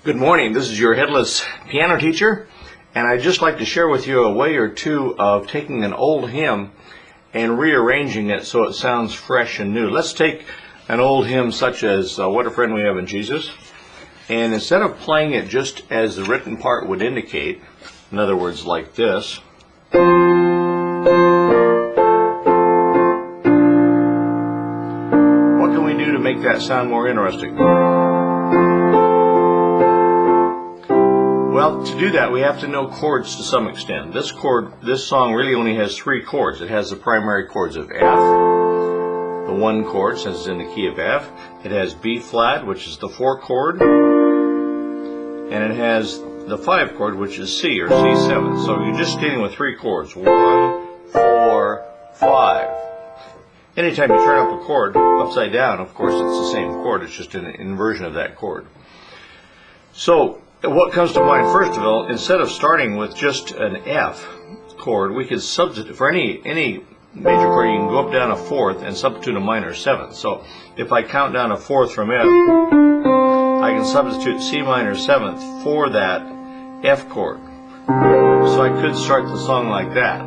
Good morning, this is your headless piano teacher, and I'd just like to share with you a way or two of taking an old hymn and rearranging it so it sounds fresh and new. Let's take an old hymn such as What a Friend We Have in Jesus, and instead of playing it just as the written part would indicate, in other words like this, what can we do to make that sound more interesting? Well, to do that, we have to know chords to some extent. This song really only has three chords. It has the primary chords of F, the one chord, since it's in the key of F. It has B flat, which is the 4 chord, and it has the 5 chord, which is C, or C7. So you're just dealing with 3 chords, 1, 4, 5. Anytime you turn up a chord upside down, of course, it's the same chord. It's just an inversion of that chord. So what comes to mind first of all, instead of starting with just an F chord, we could substitute for any major chord. You can go up down a 4th and substitute a minor 7th. So if I count down a 4th from F, I can substitute C minor 7th for that F chord. So I could start the song like that.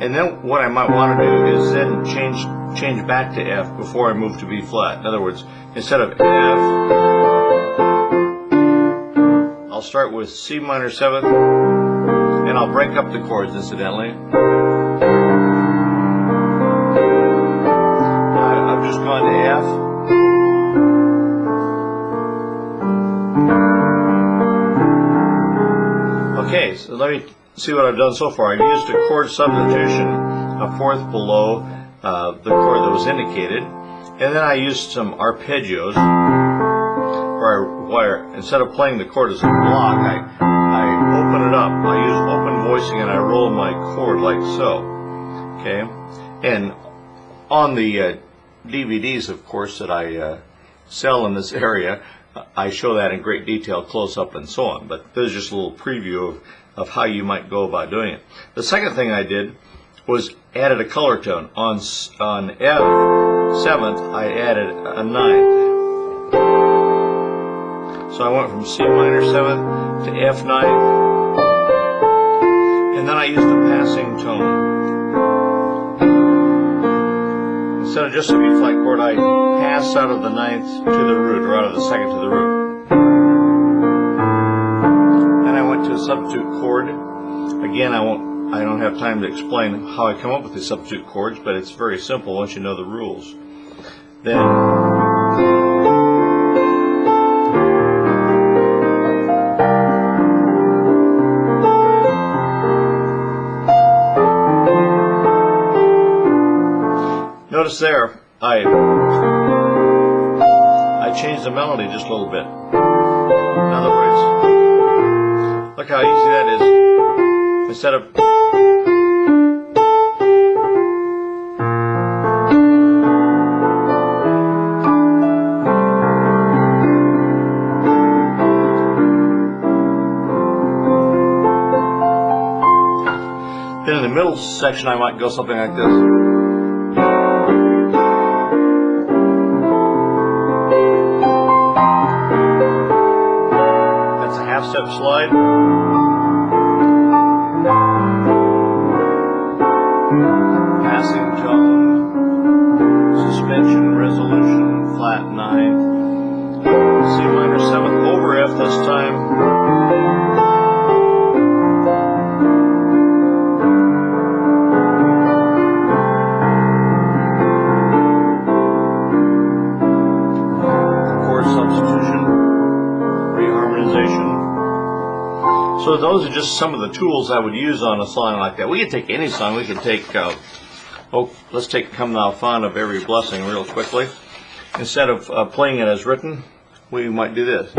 And then what I might want to do is then change back to F before I move to B flat. In other words, instead of F, I'll start with C minor 7th, and I'll break up the chords incidentally. I've just gone to F. Okay, so let me see what I've done so far. I've used a chord substitution, a 4th below the chord that was indicated, and then I used some arpeggios. Where instead of playing the chord as a block, I open it up. I use open voicing and I roll my chord like so. Okay, and on the DVDs, of course, that I sell in this area, I show that in great detail, close up and so on. But this is just a little preview of how you might go about doing it. The second thing I did was added a color tone. On F7th, I added a 9th. So I went from C minor 7th to F 9th, and then I used a passing tone. Instead of just a B flat chord, I pass out of the 9th to the root, or out of the 2nd to the root. Then I went to a substitute chord. Again, I don't have time to explain how I come up with these substitute chords, but it's very simple once you know the rules. Then notice there, I changed the melody just a little bit. In other words, look how easy that is. Instead of then in the middle section, I might go something like this. Step slide. Passing tone, suspension, resolution, flat 9th, C minor 7th, over F this time. Chord substitution, reharmonization. So those are just some of the tools I would use on a song like that. We could take any song. We could take, let's take Come Thou Fount of Every Blessing real quickly. Instead of playing it as written, we might do this.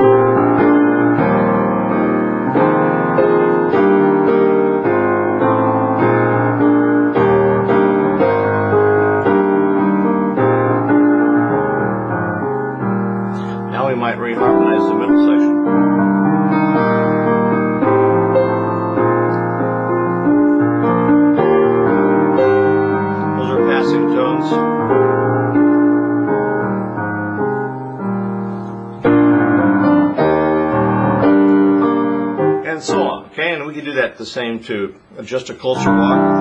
Now we might reharmonize the middle section. we could do that the same to just a closer walk.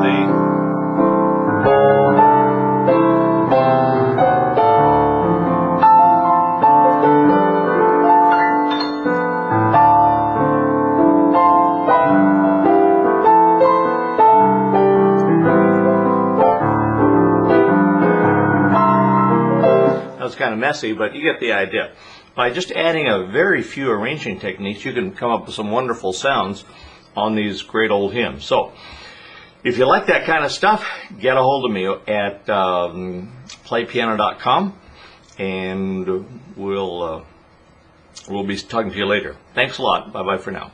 It's kind of messy, but you get the idea. By just adding a very few arranging techniques, you can come up with some wonderful sounds on these great old hymns. So, if you like that kind of stuff, get a hold of me at playpiano.com, and we'll be talking to you later. Thanks a lot. Bye-bye for now.